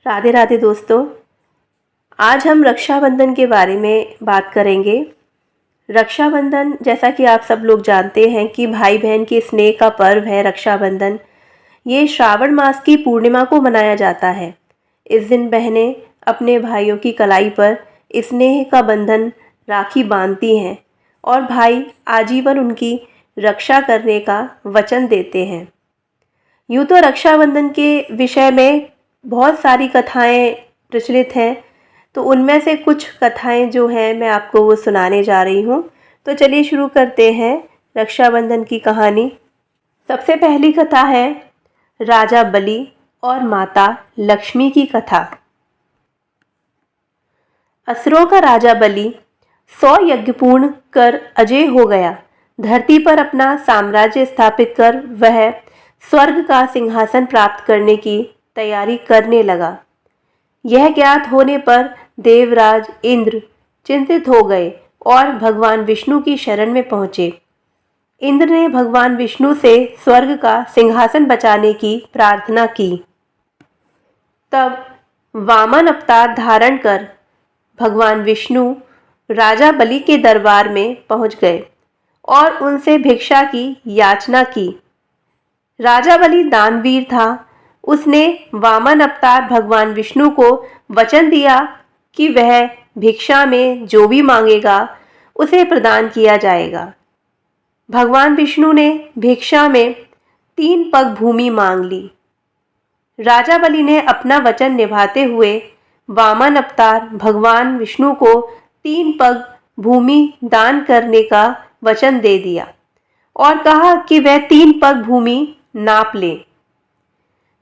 राधे राधे दोस्तों। आज हम रक्षाबंधन के बारे में बात करेंगे। रक्षाबंधन, जैसा कि आप सब लोग जानते हैं कि भाई बहन के स्नेह का पर्व है रक्षाबंधन। ये श्रावण मास की पूर्णिमा को मनाया जाता है। इस दिन बहनें अपने भाइयों की कलाई पर स्नेह का बंधन राखी बांधती हैं और भाई आजीवन उनकी रक्षा करने का वचन देते हैं। यूँ तो रक्षाबंधन के विषय में बहुत सारी कथाएं प्रचलित हैं, तो उनमें से कुछ कथाएं जो हैं मैं आपको वो सुनाने जा रही हूँ। तो चलिए शुरू करते हैं रक्षाबंधन की कहानी। सबसे पहली कथा है राजा बलि और माता लक्ष्मी की कथा। असुरों का राजा बलि 100 यज्ञ पूर्ण कर अजय हो गया। धरती पर अपना साम्राज्य स्थापित कर वह स्वर्ग का सिंहासन प्राप्त करने की तैयारी करने लगा। यह ज्ञात होने पर देवराज इंद्र चिंतित हो गए और भगवान विष्णु की शरण में पहुंचे। इंद्र ने भगवान विष्णु से स्वर्ग का सिंहासन बचाने की प्रार्थना की। तब वामन अवतार धारण कर भगवान विष्णु राजा बलि के दरबार में पहुंच गए और उनसे भिक्षा की याचना की। राजा बलि दानवीर था। उसने वामन अवतार भगवान विष्णु को वचन दिया कि वह भिक्षा में जो भी मांगेगा उसे प्रदान किया जाएगा। भगवान विष्णु ने भिक्षा में 3 पग भूमि मांग ली। राजा बलि ने अपना वचन निभाते हुए वामन अवतार भगवान विष्णु को 3 पग भूमि दान करने का वचन दे दिया और कहा कि वह 3 पग भूमि नाप ले।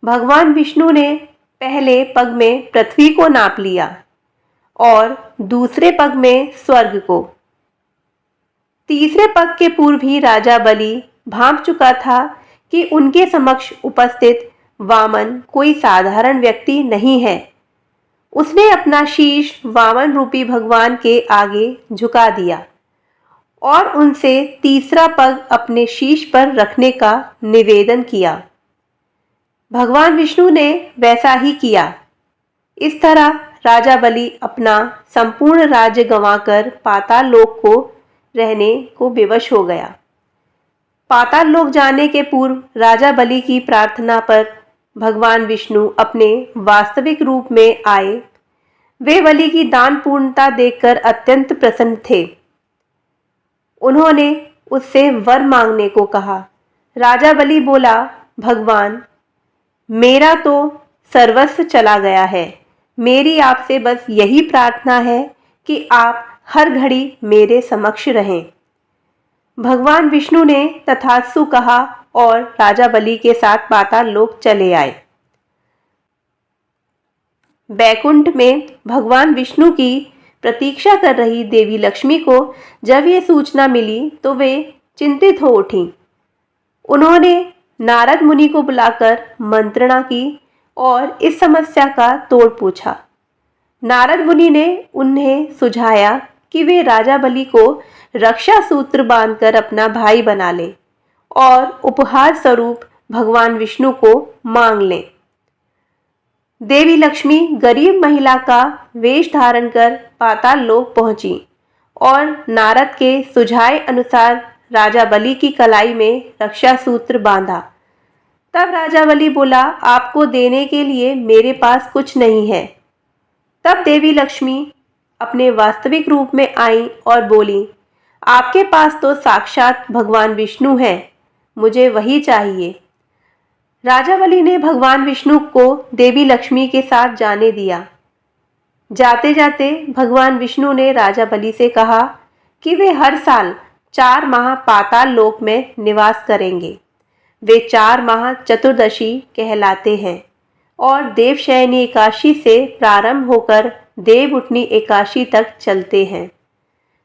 भगवान विष्णु ने पहले पग में पृथ्वी को नाप लिया और दूसरे पग में स्वर्ग को। तीसरे पग के पूर्व ही राजा बलि भांप चुका था कि उनके समक्ष उपस्थित वामन कोई साधारण व्यक्ति नहीं है। उसने अपना शीश वामन रूपी भगवान के आगे झुका दिया और उनसे तीसरा पग अपने शीश पर रखने का निवेदन किया। भगवान विष्णु ने वैसा ही किया। इस तरह राजा बलि अपना संपूर्ण राज्य गंवाकर पाताल लोक को रहने को विवश हो गया। पाताल लोक जाने के पूर्व राजा बलि की प्रार्थना पर भगवान विष्णु अपने वास्तविक रूप में आए। वे बलि की दान पूर्णता देखकर अत्यंत प्रसन्न थे। उन्होंने उससे वर मांगने को कहा। राजा बलि बोला, भगवान, मेरा तो सर्वस्व चला गया है। मेरी आपसे बस यही प्रार्थना है कि आप हर घड़ी मेरे समक्ष रहें। भगवान विष्णु ने तथास्तु कहा और राजा बलि के साथ पाताल लोक चले आए। बैकुंठ में भगवान विष्णु की प्रतीक्षा कर रही देवी लक्ष्मी को जब ये सूचना मिली तो वे चिंतित हो उठीं। उन्होंने नारद मुनि को बुलाकर मंत्रणा की और इस समस्या का तोड़ पूछा। नारद मुनि ने उन्हें सुझाया कि वे राजा बलि को रक्षा सूत्र बांधकर अपना भाई बना लें और उपहार स्वरूप भगवान विष्णु को मांग लें। देवी लक्ष्मी गरीब महिला का वेश धारण कर पाताल लोक पहुंची और नारद के सुझाए अनुसार राजा बलि की कलाई में रक्षा सूत्र बांधा। तब राजा बलि बोला, आपको देने के लिए मेरे पास कुछ नहीं है। तब देवी लक्ष्मी अपने वास्तविक रूप में आई और बोली, आपके पास तो साक्षात भगवान विष्णु हैं, मुझे वही चाहिए। राजा बलि ने भगवान विष्णु को देवी लक्ष्मी के साथ जाने दिया। जाते जाते भगवान विष्णु ने राजा बलि से कहा कि वे हर साल 4 माह पाताल लोक में निवास करेंगे। वे 4 माह चतुर्दशी कहलाते हैं और देवशयनी एकादशी से प्रारंभ होकर देवउठनी एकादशी तक चलते हैं।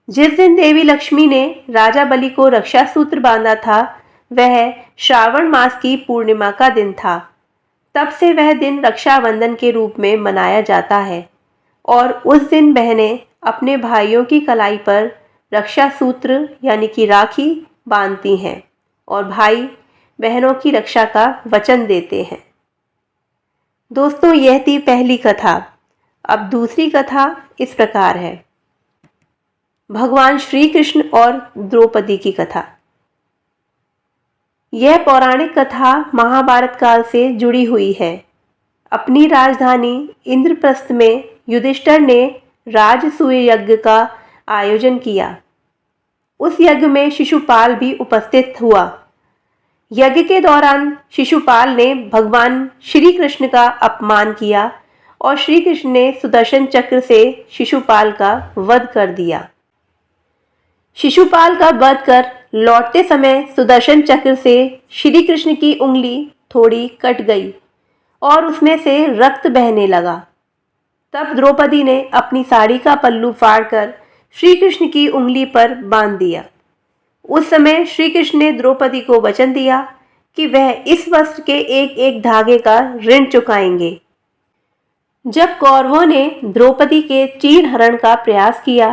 जिस दिन देवी लक्ष्मी ने राजा बलि को रक्षा सूत्र बांधा था वह श्रावण मास की पूर्णिमा का दिन था। तब से वह दिन रक्षाबंधन के रूप में मनाया जाता है और उस दिन बहनें अपने भाइयों की कलाई पर रक्षा सूत्र यानी कि राखी बांधती हैं और भाई बहनों की रक्षा का वचन देते हैं। दोस्तों, यह थी पहली कथा। अब दूसरी कथा इस प्रकार है। भगवान श्री कृष्ण और द्रौपदी की कथा। यह पौराणिक कथा महाभारत काल से जुड़ी हुई है। अपनी राजधानी इंद्रप्रस्थ में युधिष्ठिर ने राजसूय यज्ञ का आयोजन किया। उस यज्ञ में शिशुपाल भी उपस्थित हुआ। यज्ञ के दौरान शिशुपाल ने भगवान श्री कृष्ण का अपमान किया और श्री कृष्ण ने सुदर्शन चक्र से शिशुपाल का वध कर दिया। शिशुपाल का वध कर लौटते समय सुदर्शन चक्र से श्री कृष्ण की उंगली थोड़ी कट गई और उसमें से रक्त बहने लगा। तब द्रौपदी ने अपनी साड़ी का पल्लू फाड़कर श्री कृष्ण की उंगली पर बांध दिया। उस समय श्री कृष्ण ने द्रौपदी को वचन दिया कि वह इस वस्त्र के एक एक धागे का ऋण चुकाएंगे। जब कौरवों ने द्रौपदी के चीर हरण का प्रयास किया,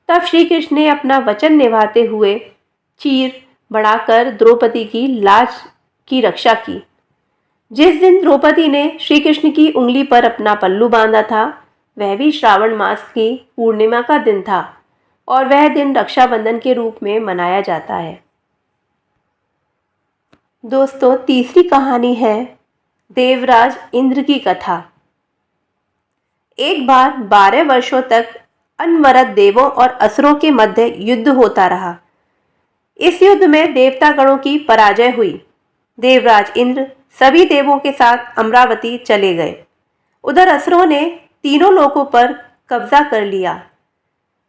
तब श्री कृष्ण ने अपना वचन निभाते हुए चीर बढ़ाकर द्रौपदी की लाज की रक्षा की। जिस दिन द्रौपदी ने श्री कृष्ण की उंगली पर अपना पल्लू बांधा था, वह भी श्रावण मास की पूर्णिमा का दिन था और वह दिन रक्षाबंधन के रूप में मनाया जाता है। दोस्तों, तीसरी कहानी है देवराज इंद्र की कथा। एक बार 12 वर्षों तक अनवरत देवों और असुरों के मध्य युद्ध होता रहा। इस युद्ध में देवतागणों की पराजय हुई। देवराज इंद्र सभी देवों के साथ अमरावती चले गए। उधर असुरों ने तीनों लोकों पर कब्जा कर लिया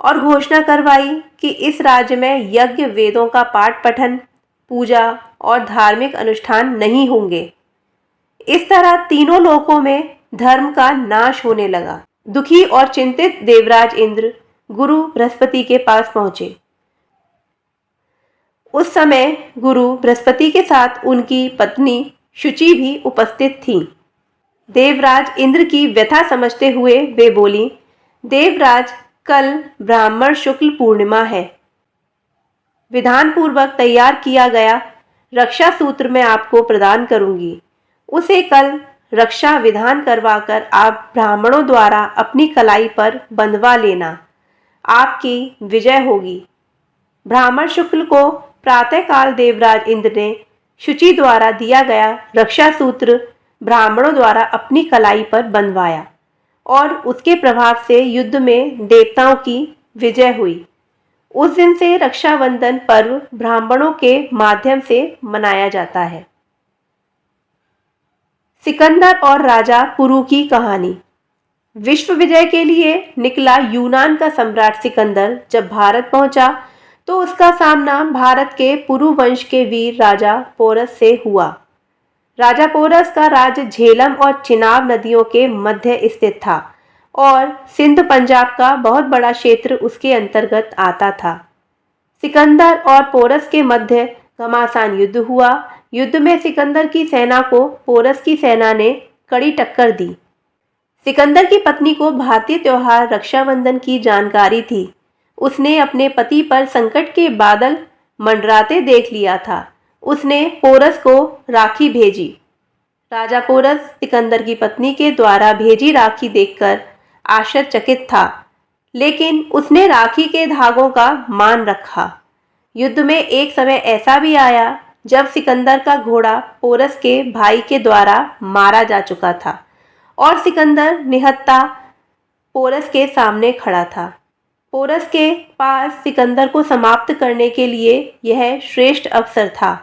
और घोषणा करवाई कि इस राज्य में यज्ञ, वेदों का पाठ पठन, पूजा और धार्मिक अनुष्ठान नहीं होंगे। इस तरह तीनों लोकों में धर्म का नाश होने लगा। दुखी और चिंतित देवराज इंद्र गुरु बृहस्पति के पास पहुंचे। उस समय गुरु बृहस्पति के साथ उनकी पत्नी शुचि भी उपस्थित थी। देवराज इंद्र की व्यथा समझते हुए वे बोली, देवराज, कल ब्राह्मण शुक्ल पूर्णिमा है। विधान पूर्वक तैयार किया गया रक्षा सूत्र मैं आपको प्रदान करूंगी। उसे कल रक्षा विधान करवाकर आप ब्राह्मणों द्वारा अपनी कलाई पर बंधवा लेना। आपकी विजय होगी। ब्राह्मण शुक्ल को प्रातःकाल देवराज इंद्र ने शुचि द्वारा दिया गया रक्षा सूत्र ब्राह्मणों द्वारा अपनी कलाई पर बंधवाया और उसके प्रभाव से युद्ध में देवताओं की विजय हुई। उस दिन से रक्षाबंधन पर्व ब्राह्मणों के माध्यम से मनाया जाता है। सिकंदर और राजा पुरु की कहानी। विश्व विजय के लिए निकला यूनान का सम्राट सिकंदर जब भारत पहुंचा तो उसका सामना भारत के पुरु वंश के वीर राजा पोरस से हुआ। राजा पोरस का राज्य झेलम और चिनाब नदियों के मध्य स्थित था और सिंध पंजाब का बहुत बड़ा क्षेत्र उसके अंतर्गत आता था। सिकंदर और पोरस के मध्य घमासान युद्ध हुआ। युद्ध में सिकंदर की सेना को पोरस की सेना ने कड़ी टक्कर दी। सिकंदर की पत्नी को भारतीय त्योहार रक्षाबंधन की जानकारी थी। उसने अपने पति पर संकट के बादल मंडराते देख लिया था। उसने पोरस को राखी भेजी। राजा पोरस सिकंदर की पत्नी के द्वारा भेजी राखी देखकर आश्चर्यचकित था, लेकिन उसने राखी के धागों का मान रखा। युद्ध में एक समय ऐसा भी आया जब सिकंदर का घोड़ा पोरस के भाई के द्वारा मारा जा चुका था और सिकंदर निहत्था पोरस के सामने खड़ा था। पोरस के पास सिकंदर को समाप्त करने के लिए यह श्रेष्ठ अवसर था,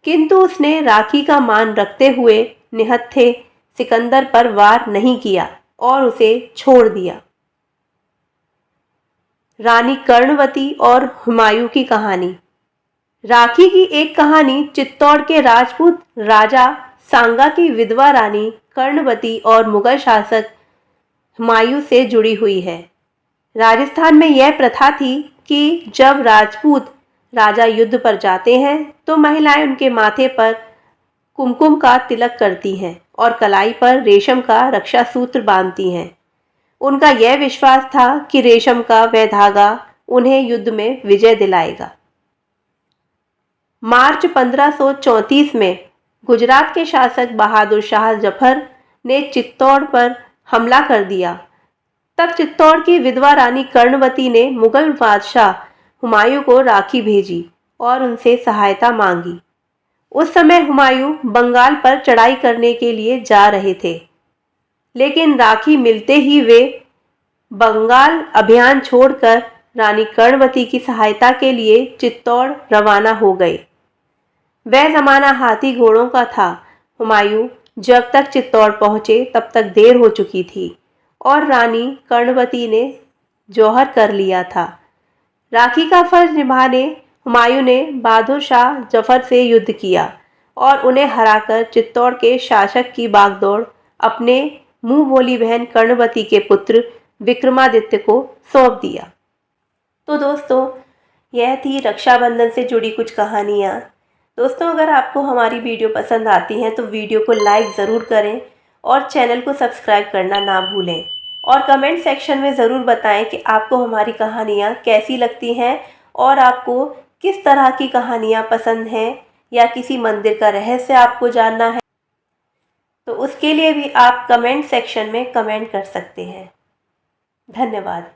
किंतु उसने राखी का मान रखते हुए निहत्थे सिकंदर पर वार नहीं किया और उसे छोड़ दिया। रानी कर्णवती और हुमायूं की कहानी। राखी की एक कहानी चित्तौड़ के राजपूत राजा सांगा की विधवा रानी कर्णवती और मुगल शासक हुमायूं से जुड़ी हुई है। राजस्थान में यह प्रथा थी कि जब राजपूत राजा युद्ध पर जाते हैं तो महिलाएं उनके माथे पर कुमकुम का तिलक करती हैं और कलाई पर रेशम का रक्षा सूत्र बांधती हैं। उनका यह विश्वास था कि रेशम का वह धागा उन्हें युद्ध में विजय दिलाएगा। मार्च 1534 में गुजरात के शासक बहादुर शाह जफर ने चित्तौड़ पर हमला कर दिया। तब चित्तौड़ की विधवा रानी कर्णवती ने मुगल बादशाह हुमायूं को राखी भेजी और उनसे सहायता मांगी। उस समय हुमायूं बंगाल पर चढ़ाई करने के लिए जा रहे थे, लेकिन राखी मिलते ही वे बंगाल अभियान छोड़कर रानी कर्णवती की सहायता के लिए चित्तौड़ रवाना हो गए। वह जमाना हाथी घोड़ों का था। हुमायूं जब तक चित्तौड़ पहुंचे तब तक देर हो चुकी थी और रानी कर्णवती ने जौहर कर लिया था। राखी का फर्ज निभाने हुमायूं ने बहादुर शाह जफर से युद्ध किया और उन्हें हराकर चित्तौड़ के शासक की बागडोर अपने मुंह बोली बहन कर्णवती के पुत्र विक्रमादित्य को सौंप दिया। तो दोस्तों, यह थी रक्षाबंधन से जुड़ी कुछ कहानियाँ। दोस्तों, अगर आपको हमारी वीडियो पसंद आती हैं तो वीडियो को लाइक ज़रूर करें और चैनल को सब्सक्राइब करना ना भूलें। और कमेंट सेक्शन में ज़रूर बताएं कि आपको हमारी कहानियाँ कैसी लगती हैं और आपको किस तरह की कहानियाँ पसंद हैं, या किसी मंदिर का रहस्य आपको जानना है तो उसके लिए भी आप कमेंट सेक्शन में कमेंट कर सकते हैं। धन्यवाद।